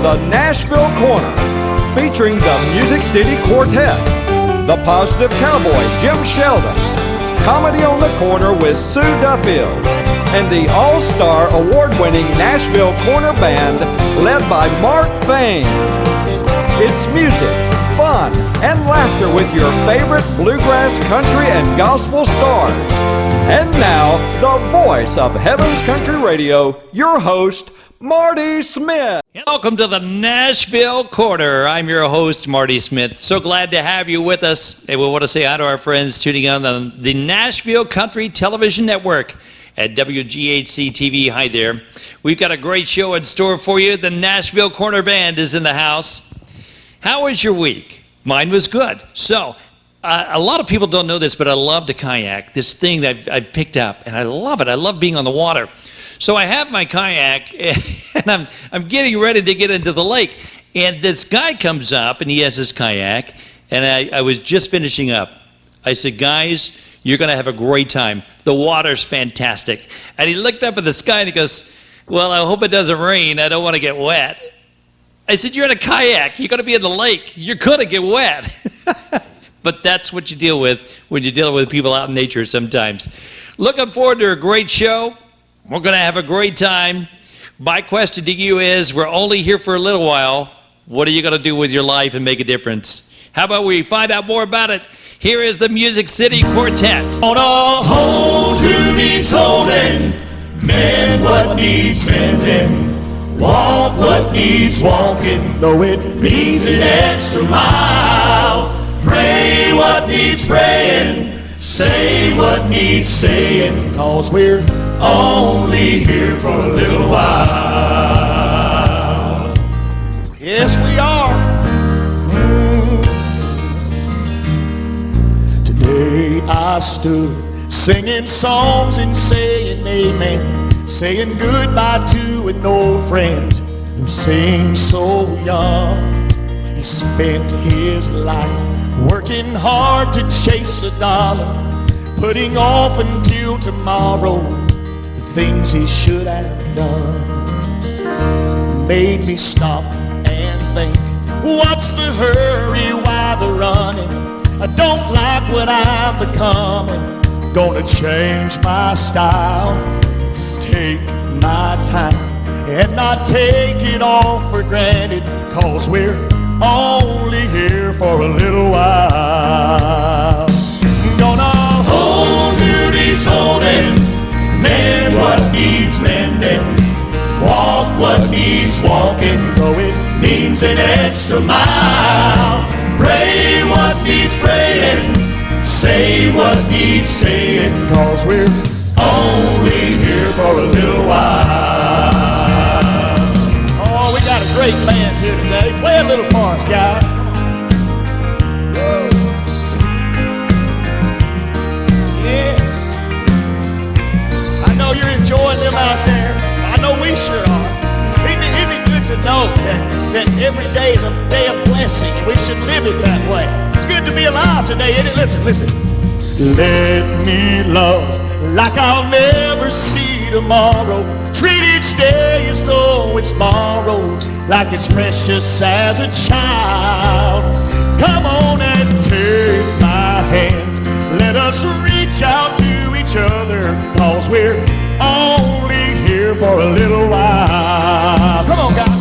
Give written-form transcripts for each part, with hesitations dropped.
the Nashville Corner, featuring the Music City Quartet, the Positive Cowboy, Jim Sheldon, Comedy on the Corner with Sue Duffield, and the all-star award-winning Nashville Corner Band led by Mark Fain. It's music, fun, and laughter with your favorite bluegrass, country, and gospel stars. And now, the voice of Heaven's Country Radio, your host, Marty Smith. And welcome to the Nashville Corner. I'm your host, Marty Smith. So glad to have you with us. And we want to say hi to our friends tuning in on the Nashville Country Television Network at WGHC TV. Hi there. We've got a great show in store for you. The Nashville Corner Band is in the house. How was your week? Mine was good. So, a lot of people don't know this, but I love to kayak, this thing that I've picked up, and I love it. I love being on the water. So I have my kayak, and I'm getting ready to get into the lake, and this guy comes up, and he has his kayak, and I was just finishing up. I said, guys, you're going to have a great time. The water's fantastic. And he looked up at the sky, and he goes, well, I hope it doesn't rain. I don't want to get wet. I said, you're in a kayak. You're going to be in the lake. You're going to get wet. But that's what you deal with when you're dealing with people out in nature sometimes. Looking forward to a great show. We're going to have a great time. My question to you is, we're only here for a little while. What are you going to do with your life and make a difference? How about we find out more about it? Here is the Music City Quartet. On a hold who needs holding, mend what needs mending, walk what needs walking, though it means an extra mile. Pray what needs praying, say what needs saying, 'cause we're only here for a little while. Yes, we are. Today I stood singing songs and saying amen, saying goodbye to an old friend who seemed so young. He spent his life working hard to chase a dollar, putting off until tomorrow the things he should have done. Made me stop and think, what's the hurry, why the running? I don't like what I'm becoming. Gonna change my style, take my time, and not take it all for granted, 'cause we're only here for a little while. Gonna hold who needs holding, mend what needs mending, walk what needs walking, though it means an extra mile. Pray what needs praying, say what needs saying, 'cause we're only here for a little while. Oh, we got a great band here today. Play a little for us, guys. Woo. Yes. I know you're enjoying them out there. I know we sure are. Isn't it good to know that every day is a day of blessing, and we should live it that way? It's good to be alive today, isn't it? Listen, listen. Let me love like I'll never see tomorrow. Treat each day as though it's borrowed, like it's precious as a child. Come on and take my hand. Let us reach out to each other, 'cause we're only here for a little while. Come on, guys.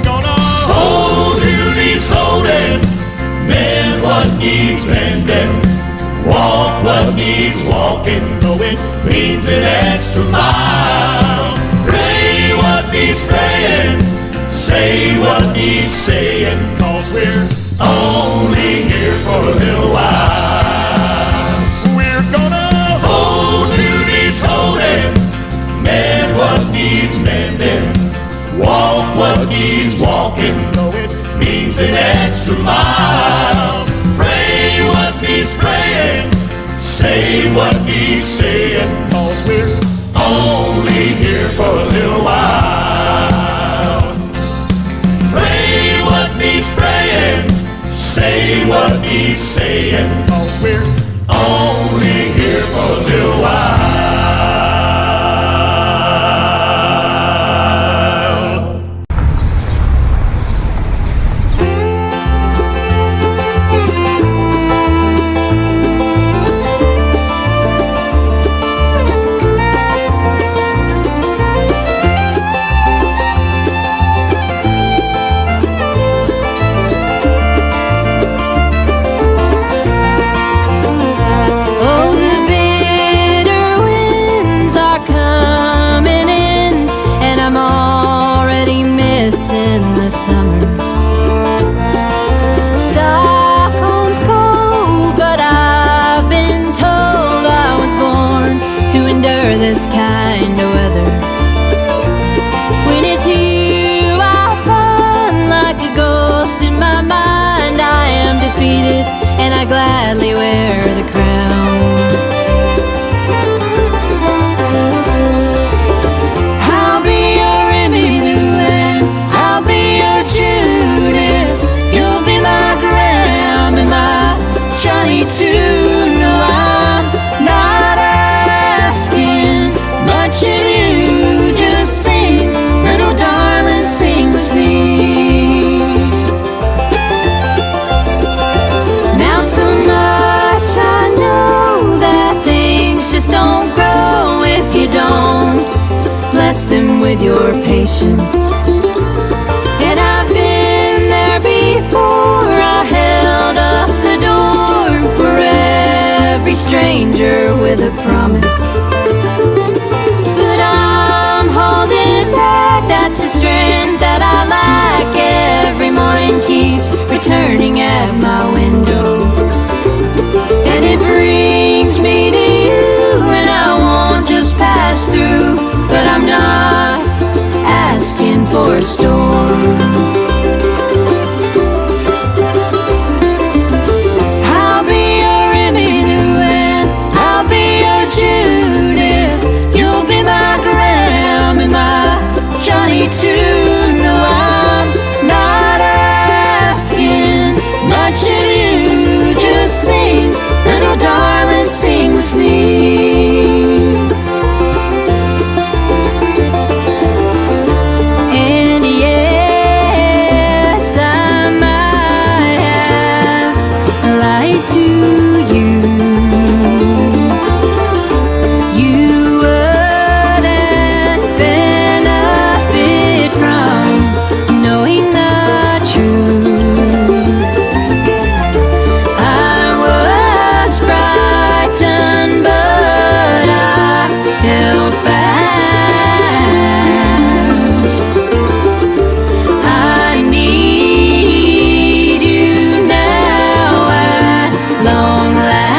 Gonna hold who needs holding, mend what needs mending, walk what needs walking, though it means an extra mile. Pray what needs praying, say what needs saying, 'cause we're only here for a little while. We're gonna hold who needs holding, mend what needs mending, walk what needs walking, though it means an extra mile. Pray what needs praying, say what needs saying, 'cause we're only here for a little while. Pray what needs praying, say what needs saying, 'cause we're only here for a little while. Stockholm's cold, but I've been told I was born to endure this kind of weather. When it's you, I find like a ghost in my mind. I am defeated, and I gladly wear the crown. I'll be your Emmylou and I'll be your Judith. You'll be my Graham and my Johnny too. No, I'm not asking much of you. Just sing, little darling, sing with me. Now so much I know that things just don't grow if you don't bless them with your patience. And I've been there before. I held up the door for every stranger with a promise. But I'm holding back, that's the strength that I lack. Every morning keeps returning at my window, and it brings me to you, and I won't just pass through. But I'm not asking for a storm. I'll be your Emmylou and I'll be your Judith. You'll be my Graham and my Johnny too. No, I'm not asking much of you. Just sing, little darling, sing with me. And yes, I might have lied to you. You wouldn't benefit from knowing the truth. I was frightened, but I held fast. I need you now at long last.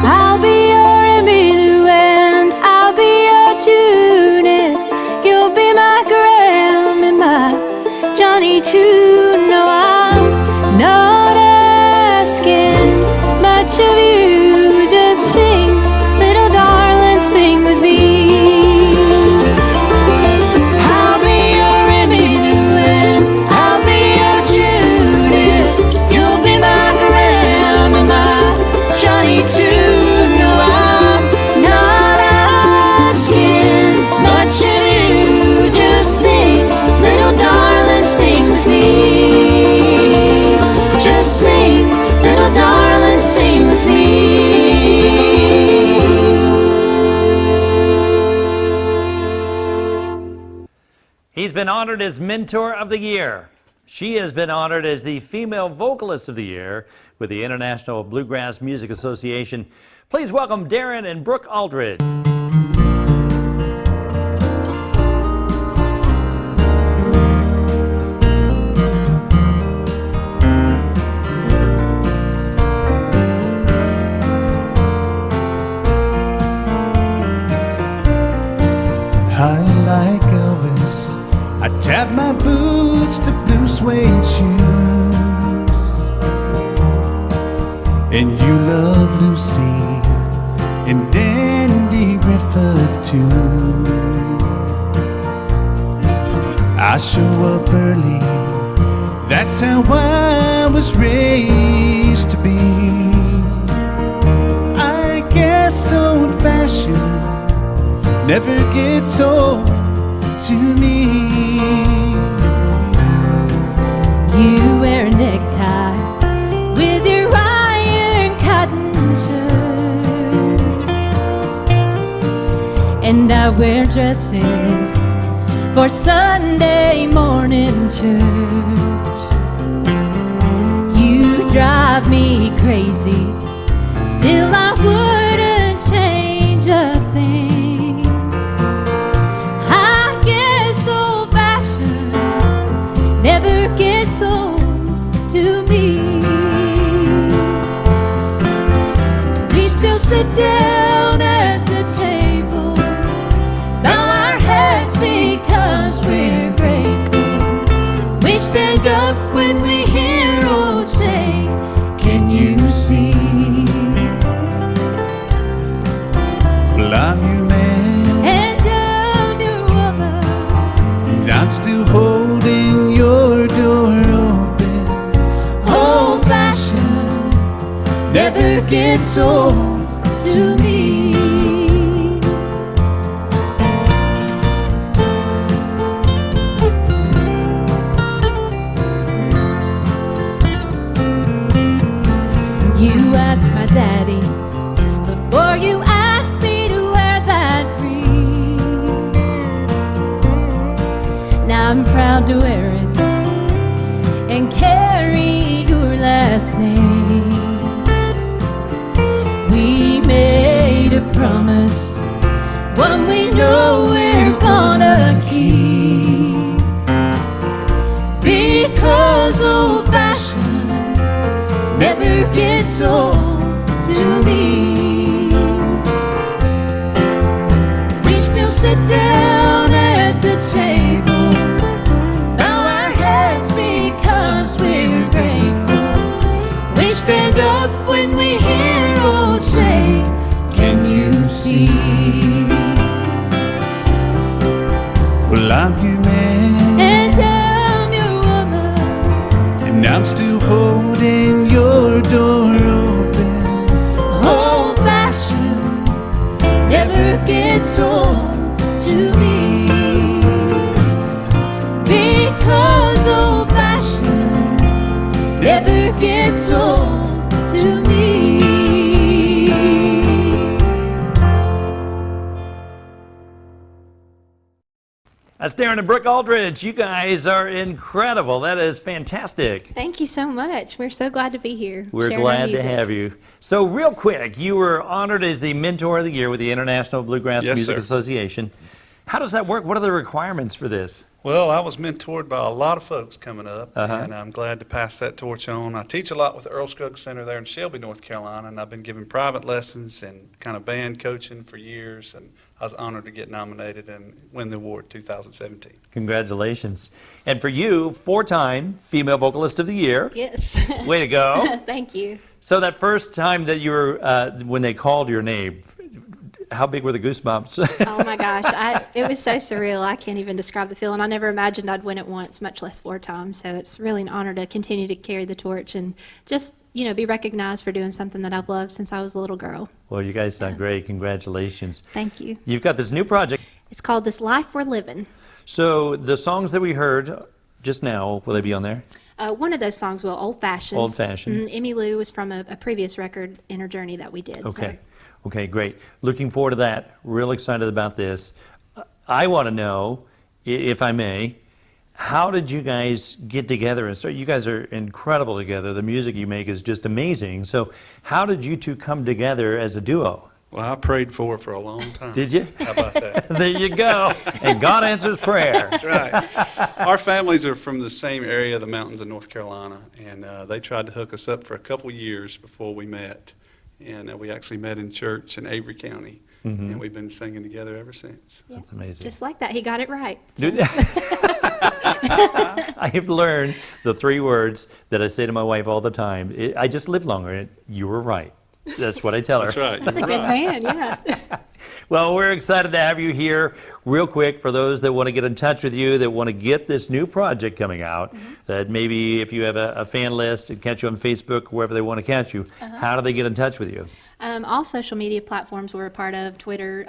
I'll be your Emmylou and I'll be your Judith. You'll be my Graham and my Johnny too. No, I'm not asking much of you. Just sing, little darling, sing with me. I'll be your Emmylou and I'll be your Judith. You'll be my Graham and my Johnny too. No, I'm not asking much of you. Just sing, little darling, sing with me. Just sing, little darling, sing with me. He's been honored as Mentor of the Year. She has been honored as the Female Vocalist of the Year with the International Bluegrass Music Association. Please welcome Darin and Brooke Aldridge. I like Elvis. I tap my boots to blue suede shoes. And you love Lucy and Dandy Griffith too. I show up early, that's how I was raised to be. I guess old-fashioned never gets old to me. You wear a necktie with your iron cotton shirt, and I wear dresses for Sunday morning church. You drive me crazy, still I wouldn't change a thing. gets old to me. You asked my daddy before you asked me to wear that ring. Now I'm proud to wear it and carry your last name. We made a promise, one we know we're gonna keep, because old-fashioned never gets old to me. We still sit down at the table, bow our heads because we're grateful. We stand up when we hear old say, can you see? Well, I'm your man, And I'm your woman, and I'm still holding your door open. old-fashioned never gets old to me, because old-fashioned never gets old to me. That's Darin and Brooke Aldridge. You guys are incredible. That is fantastic. Thank you so much. We're so glad to be here. We're sharing our glad to music. have you. So real quick, you were honored as the Mentor of the Year with the International Bluegrass Yes, Music sir. Association. How does that work? What are the requirements for this? Well, I was mentored by a lot of folks coming up, and I'm glad to pass that torch on. I teach a lot with the Earl Scruggs Center there in Shelby, North Carolina, and I've been giving private lessons and kind of band coaching for years, and I was honored to get nominated and win the award 2017. Congratulations. And for you, 4-time Female Vocalist of the Year. Yes. Way to go. Thank you. So that first time that you were, when they called your name, how big were the goosebumps? Oh my gosh. It was so surreal. I can't even describe the feeling. I never imagined I'd win it once, much less 4 times. So it's really an honor to continue to carry the torch and just, you know, be recognized for doing something that I've loved since I was a little girl. Well, you guys sound great. Congratulations. Thank you. You've got this new project. It's called This Life We're Living. So the songs that we heard just now, will they be on there? One of those songs, well, Old Fashioned. Old Fashioned. Emmy Lou was from a previous record in her journey that we did. Okay. So. Okay, great. Looking forward to that. Real excited about this. I want to know, if I may, how did you guys get together? And so you guys are incredible together. The music you make is just amazing. So how did you two come together as a duo? Well, I prayed for it for a long time. Did you? How about that? There you go. And God answers prayer. That's right. Our families are from the same area, the mountains of North Carolina, and they tried to hook us up for a couple years before we met. And we actually met in church in Avery County, and we've been singing together ever since. Yeah. That's amazing. Just like that. He got it right. Dude, I have learned the 3 words that I say to my wife all the time. I just live longer. You were right. That's what I tell her. That's right. That's a good man, yeah. Well, we're excited to have you here. Real quick, for those that want to get in touch with you, that want to get this new project coming out, that maybe if you have a fan list and catch you on Facebook, wherever they want to catch you, how do they get in touch with you? All social media platforms we're a part of, Twitter,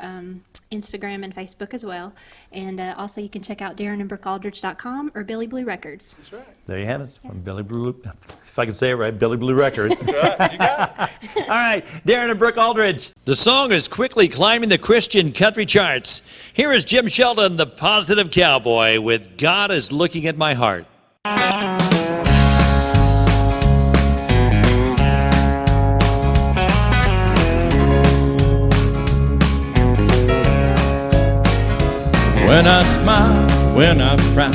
Instagram, and Facebook as well. And also you can check out DarinandBrookeAldridge.com or Billy Blue Records. That's right. There you have it. On Billy Blue, if I can say it right, Billy Blue Records. That's right. You got it. All right, Darin and Brooke Aldridge. The song is quickly climbing the Christian country charts. Here is Jim Sheldon, the Positive Cowboy, with God is Looking at My Heart. When I smile, when I frown,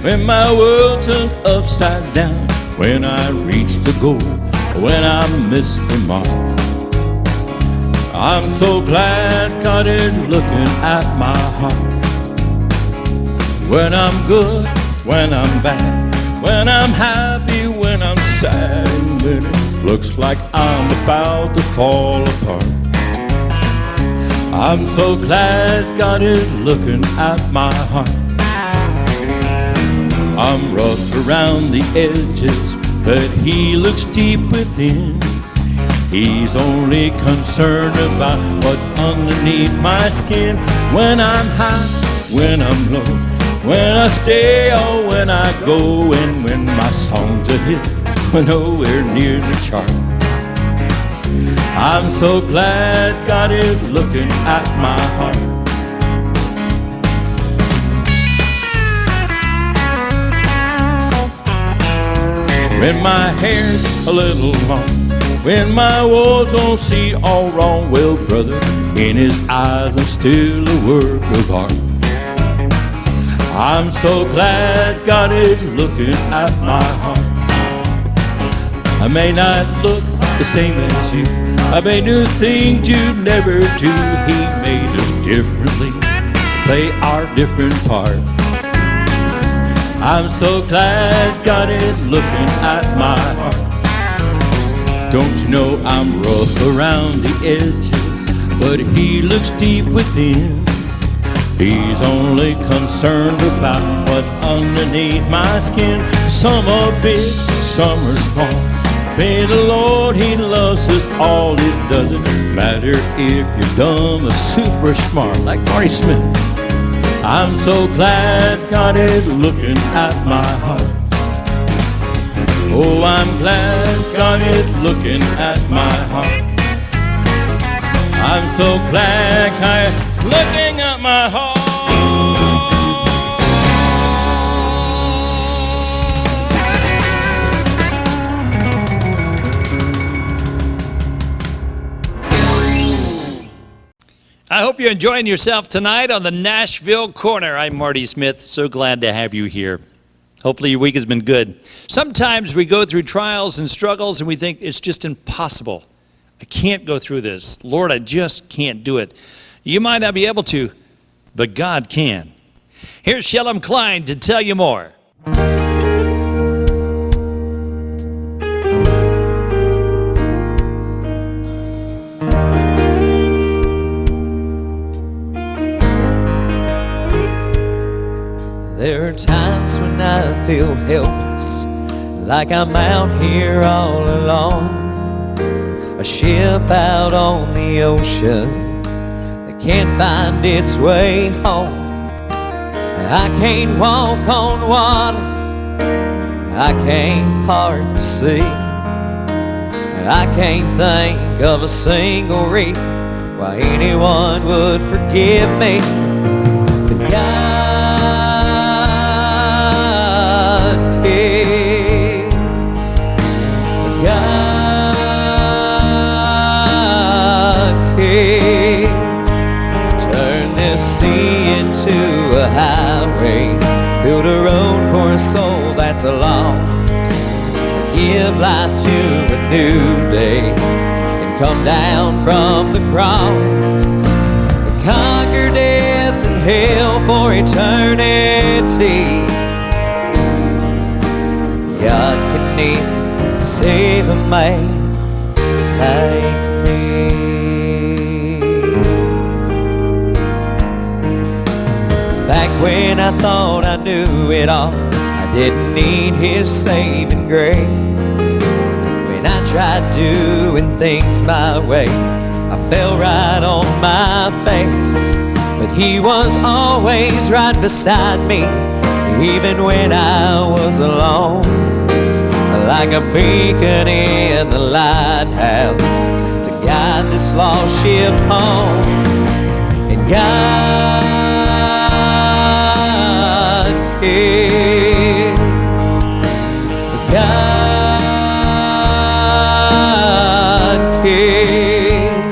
when my world turned upside down, when I reach the goal, when I miss the mark, I'm so glad God is looking at my heart. When I'm good, when I'm bad, when I'm happy, when I'm sad, and when it looks like I'm about to fall apart, I'm so glad God is looking at my heart. I'm rough around the edges, but He looks deep within. He's only concerned about what's underneath my skin. When I'm high, when I'm low, when I stay or when I go, and when my song's a hit, when nowhere near the chart. I'm so glad God is looking at my heart. When my hair's a little long, when my walls don't see all wrong, well, brother, in his eyes I'm still a work of art. I'm so glad God is looking at my heart. I may not look the same as you, I may do things you never do. He made us differently, play our different part. I'm so glad God is looking at my heart. Don't you know I'm rough around the edges, but He looks deep within. He's only concerned about what's underneath my skin. Some are big, some are small. May the Lord, He loves us all. It doesn't matter if you're dumb or super smart, like Marty Smith. I'm so glad God is looking at my heart. Oh, I'm glad God is looking at my heart. I'm so glad God is looking at my heart. I hope you're enjoying yourself tonight on the Nashville Corner. I'm Marty Smith. So glad to have you here. Hopefully your week has been good. Sometimes we go through trials and struggles and we think it's just impossible. I can't go through this. Lord, I just can't do it. You might not be able to, but God can. Here's Shellem Cline to tell you more. There are times when I feel helpless, like I'm out here all alone, a ship out on the ocean that can't find its way home. I can't walk on water, I can't part the sea, I can't think of a single reason why anyone would forgive me. But God can turn this sea into a highway, build a road for a soul that's lost, give life to a new day, and come down from the cross, conquer death and hell for eternity. God can even save a man like me. Back when I thought I knew it all, I didn't need His saving grace. When I tried doing things my way, I fell right on my face. But He was always right beside me, even when I was alone, like a beacon in the lighthouse to guide this lost ship home. And God can, God can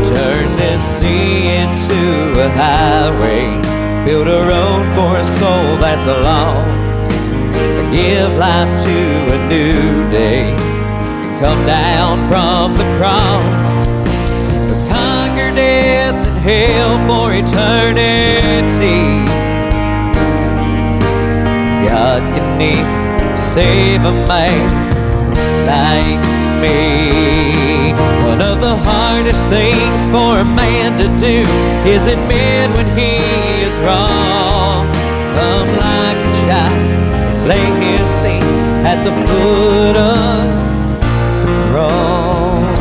turn this sea into a highway, build a road for a soul that's lost, give life to a new day, and come down from the cross, conquer death and hell for eternity. God can even save a man like me. One of the hardest things for a man to do is admit when he is wrong. Come like a child, lay his sin at the foot of the cross.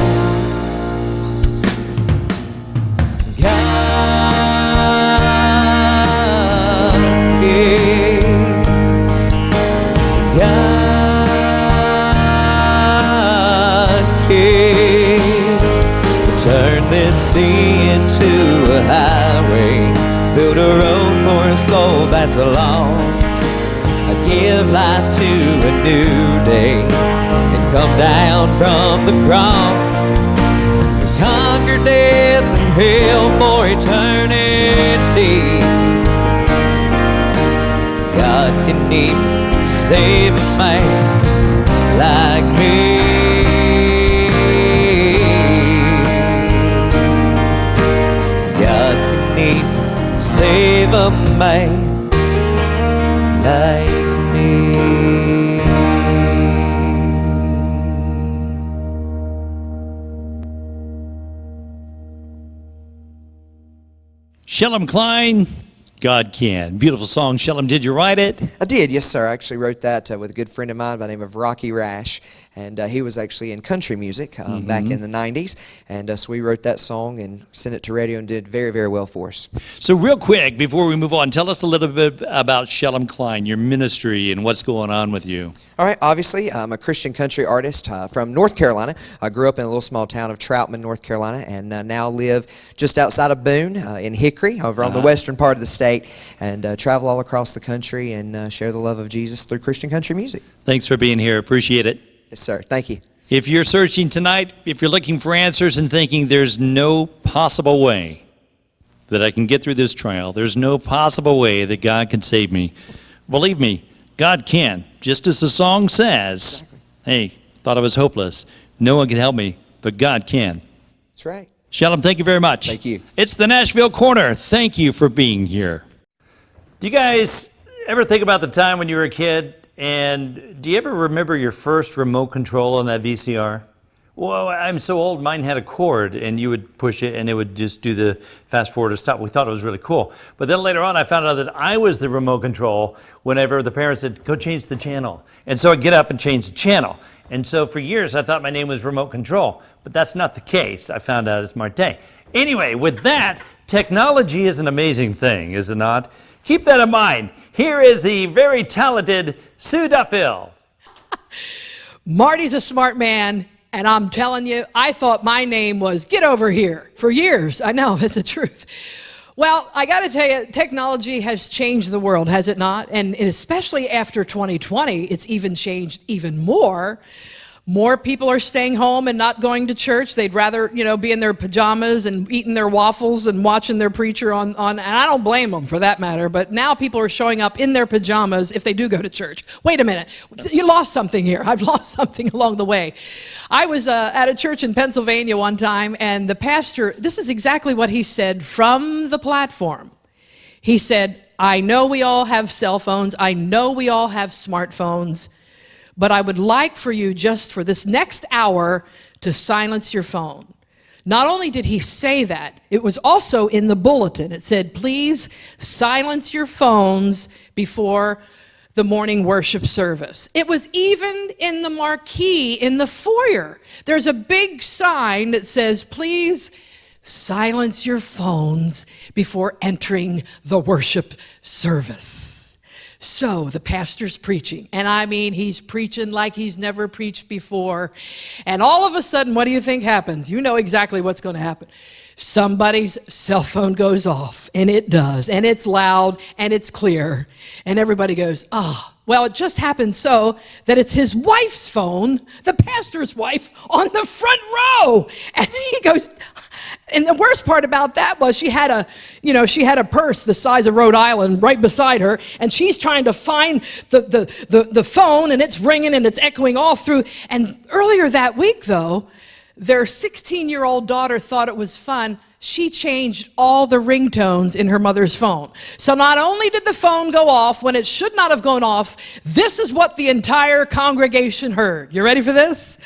build a road for a soul that's lost. Give life to a new day and come down from the cross. Conquer death and hell for eternity. God can even save a man like me. God can even save a man like me. Shellem Cline, God Can. Beautiful song. Shellem, did you write it? I did, yes, sir. I actually wrote that with a good friend of mine by the name of Rocky Rash, and he was actually in country music back in the 90s, and so we wrote that song and sent it to radio and did very, very well for us. So real quick, before we move on, tell us a little bit about Shellem Cline, your ministry, and what's going on with you. All right, obviously, I'm a Christian country artist from North Carolina. I grew up in a little small town of Troutman, North Carolina, and now live just outside of Boone in Hickory, over on the western part of the state, and travel all across the country and share the love of Jesus through Christian country music. Thanks for being here. Appreciate it. Yes, sir. Thank you. If you're searching tonight, if you're looking for answers and thinking there's no possible way that I can get through this trial, there's no possible way that God can save me, believe me, God can. Just as the song says, hey, thought I was hopeless. No one can help me, but God can. That's right. Sheldon, thank you very much. Thank you. It's the Nashville Corner. Thank you for being here. Do you guys ever think about the time when you were a kid? And do you ever remember your first remote control on that VCR? Well, I'm so old, mine had a cord, and you would push it, and it would just do the fast forward or stop. We thought it was really cool. But then later on, I found out that I was the remote control whenever the parents said, go change the channel. And so I'd get up and change the channel. And so for years, I thought my name was remote control. But that's not the case. I found out it's Marty. Anyway, with that, technology is an amazing thing, is it not? Keep that in mind. Here is the very talented Sue Duffield. Marty's a smart man, and I'm telling you, I thought my name was Get Over Here for years. I know, it's the truth. Well, I got to tell you, technology has changed the world, has it not? And especially after 2020, it's even changed even more. More people are staying home and not going to church. They'd rather, be in their pajamas and eating their waffles and watching their preacher on, and I don't blame them for that matter, but now people are showing up in their pajamas if they do go to church. Wait a minute, you lost something here. I've lost something along the way. I was at a church in Pennsylvania one time, and the pastor, this is exactly what he said from the platform. He said, I know we all have cell phones. I know we all have smartphones. But I would like for you just for this next hour to silence your phone. Not only did he say that, it was also in the bulletin. It said, please silence your phones before the morning worship service. It was even in the marquee in the foyer. There's a big sign that says, please silence your phones before entering the worship service. So the pastor's preaching, and I mean, he's preaching like he's never preached before. And all of a sudden, what do you think happens? You know exactly what's going to happen. Somebody's cell phone goes off, and it does, and it's loud, and it's clear. And everybody goes, oh, well, it just happened so that it's his wife's phone, the pastor's wife, on the front row. And he goes, and the worst part about that was she had a purse the size of Rhode Island right beside her, and she's trying to find the phone, and it's ringing and it's echoing all through. And earlier that week, though, their 16-year-old daughter thought it was fun. She changed all the ringtones in her mother's phone. So not only did the phone go off when it should not have gone off, this is what the entire congregation heard. You ready for this?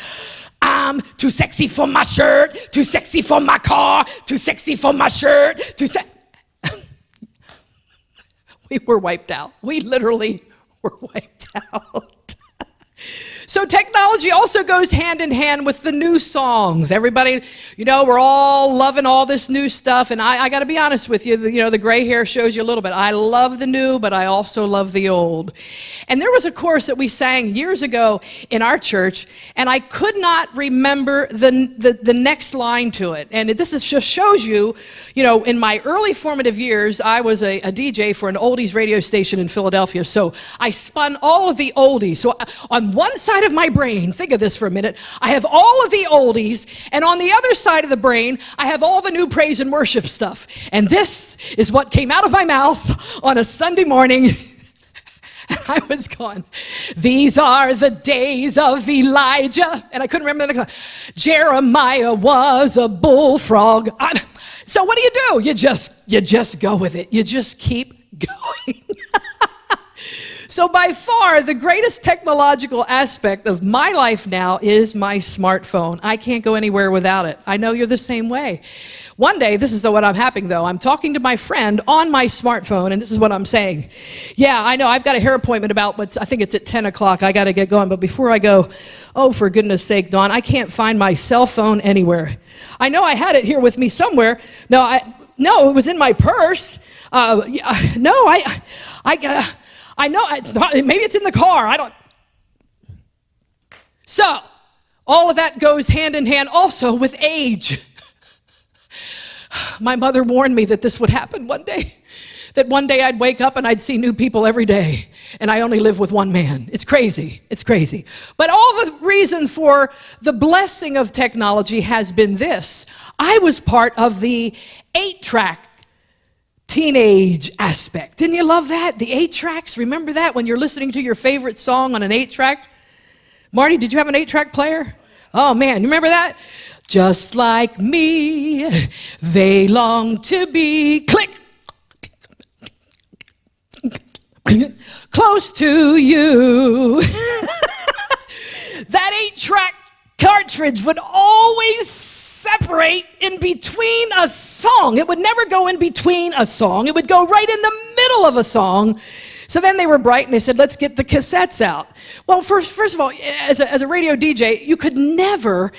I'm too sexy for my shirt, too sexy for my car, too sexy for my shirt, We were wiped out. We literally were wiped out. So technology also goes hand in hand with the new songs. Everybody, we're all loving all this new stuff. And I got to be honest with you, the gray hair shows you a little bit. I love the new, but I also love the old. And there was a chorus that we sang years ago in our church, and I could not remember the next line to it. And just shows you, in my early formative years, I was a DJ for an oldies radio station in Philadelphia. So I spun all of the oldies. So on one side of my brain, think of this for a minute, I have all of the oldies, and on the other side of the brain, I have all the new praise and worship stuff. And this is what came out of my mouth on a Sunday morning. I was going, these are the days of Elijah. And I couldn't remember the next one. Jeremiah was a bullfrog. So what do? You just go with it. You just keep going. So by far, the greatest technological aspect of my life now is my smartphone. I can't go anywhere without it. I know you're the same way. One day, this is what I'm happening though. I'm talking to my friend on my smartphone, and this is what I'm saying. Yeah, I know, I've got a hair appointment I think it's at 10 o'clock. I got to get going. But before I go, oh, for goodness sake, Dawn, I can't find my cell phone anywhere. I know I had it here with me somewhere. No, it was in my purse. I know, maybe it's in the car. I don't. So, all of that goes hand in hand also with age. My mother warned me that this would happen one day. That one day I'd wake up and I'd see new people every day. And I only live with one man. It's crazy. It's crazy. But all the reason for the blessing of technology has been this. I was part of the 8-track teenage aspect. Didn't you love that? The 8-tracks, remember that when you're listening to your favorite song on an 8-track? Marty, did you have an 8-track player? Oh man, you remember that? Just like me, they long to be, click, close to you. That 8-track cartridge would always separate in between a song. It would never go in between a song. It would go right in the middle of a song. So then they were bright and they said, let's get the cassettes out. Well, first of all, as a radio DJ, you could never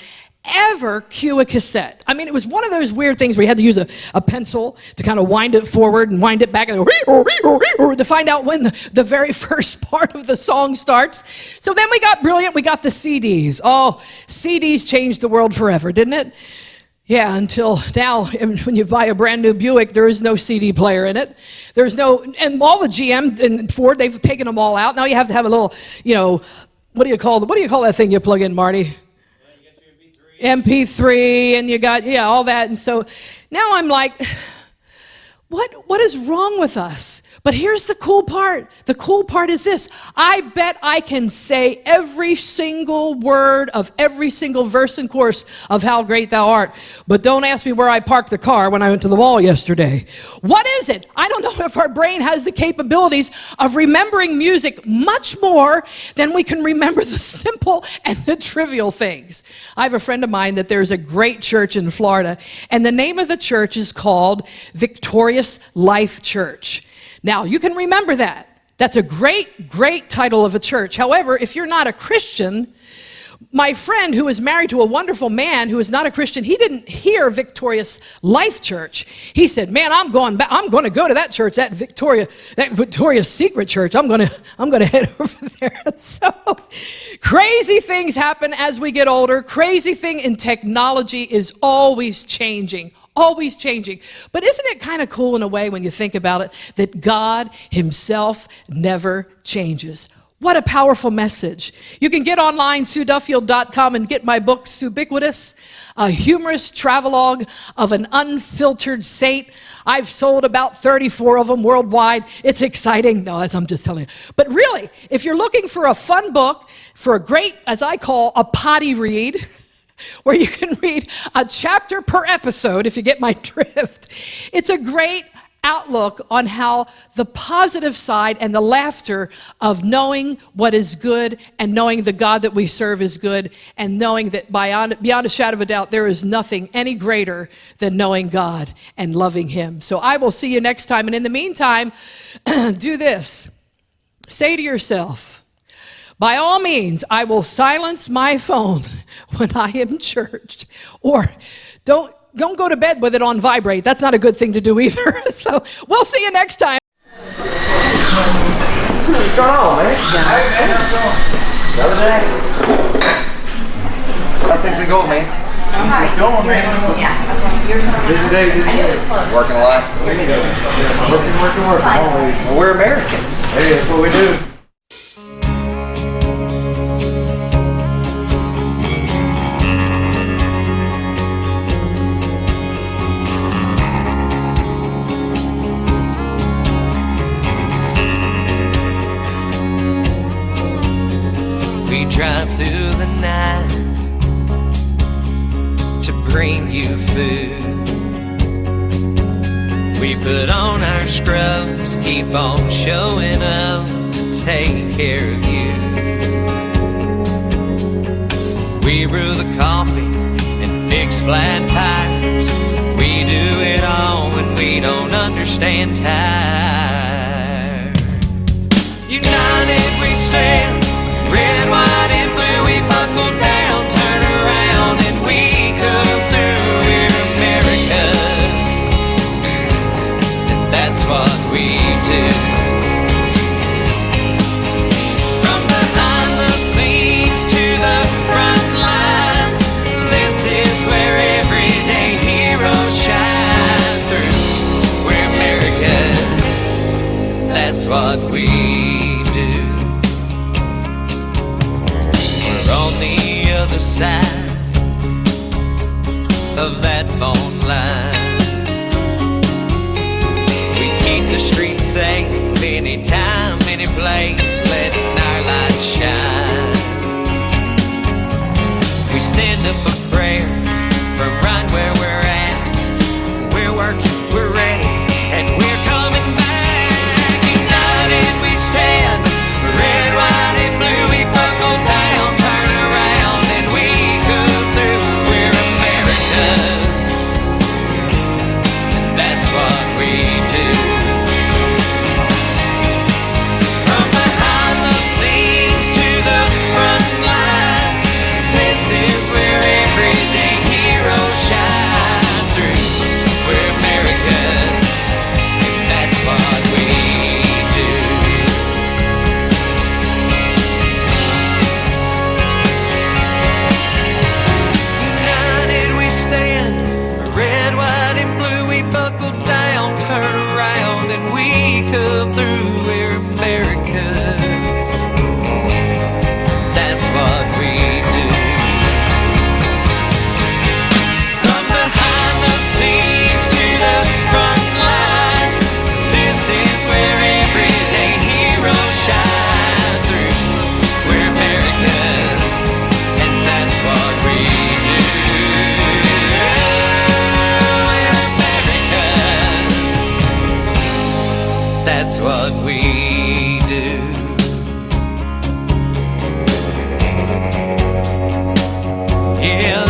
ever cue a cassette. I mean, it was one of those weird things where you had to use a pencil to kind of wind it forward and wind it back and to find out when the very first part of the song starts. So then we got brilliant. We got the CDs. Oh, CDs changed the world forever, didn't it? Yeah, until now, when you buy a brand new Buick, there is no CD player in it. There's no, and all the GM and Ford, they've taken them all out. Now you have to have a little, what do you call that thing you plug in, Marty? MP3, and you got, all that. And so now I'm like, what is wrong with us? But here's the cool part. The cool part is this. I bet I can say every single word of every single verse and chorus of How Great Thou Art. But don't ask me where I parked the car when I went to the mall yesterday. What is it? I don't know if our brain has the capabilities of remembering music much more than we can remember the simple and the trivial things. I have a friend of mine that there's a great church in Florida, and the name of the church is called Victorious Life Church. Now, you can remember that. That's a great, great title of a church. However, if you're not a Christian, my friend who is married to a wonderful man who is not a Christian, he didn't hear Victorious Life Church. He said, man, I'm going to go to that church, that Victoria's Secret Church. I'm going to head over there. So crazy things happen as we get older. Crazy thing in technology is always changing. Always changing. But isn't it kind of cool in a way when you think about it that God himself never changes? What a powerful message. You can get online, SueDuffield.com, and get my book, Subiquitous, a humorous travelogue of an unfiltered saint. I've sold about 34 of them worldwide. It's exciting. No, I'm just telling you. But really, if you're looking for a fun book, for a great, as I call, a potty read, where you can read a chapter per episode, if you get my drift. It's a great outlook on how the positive side and the laughter of knowing what is good and knowing the God that we serve is good and knowing that beyond a shadow of a doubt, there is nothing any greater than knowing God and loving him. So I will see you next time. And in the meantime, do this. Say to yourself, By all means, I will silence my phone when I am churched. Or don't go to bed with it on vibrate. That's not a good thing to do either. So we'll see you next time. What's going on, man? Hey, man, how's it going? Another day. How's things been going, man? It's going, man. Busy day, busy day. Working a lot. Working. Always. Well, we're Americans. Hey, that's what we do. We drive through the night to bring you food. We put on our scrubs, keep on showing up to take care of you. We brew the coffee and fix flat tires. We do it all when we don't understand time. United we stand. Red, white, and blue, we buckle down, turn around, and we come through. We're Americans, and that's what we do. From behind the scenes to the front lines, this is where everyday heroes shine through. We're Americans, that's what we do. On the other side of that phone line, we keep the streets safe anytime, any place, letting our light shine. We send up a prayer from right where we're at. We're working, we're ready, and we're coming back. United we stand, red, white, and blue, we buckle down. That's what we do. Yeah.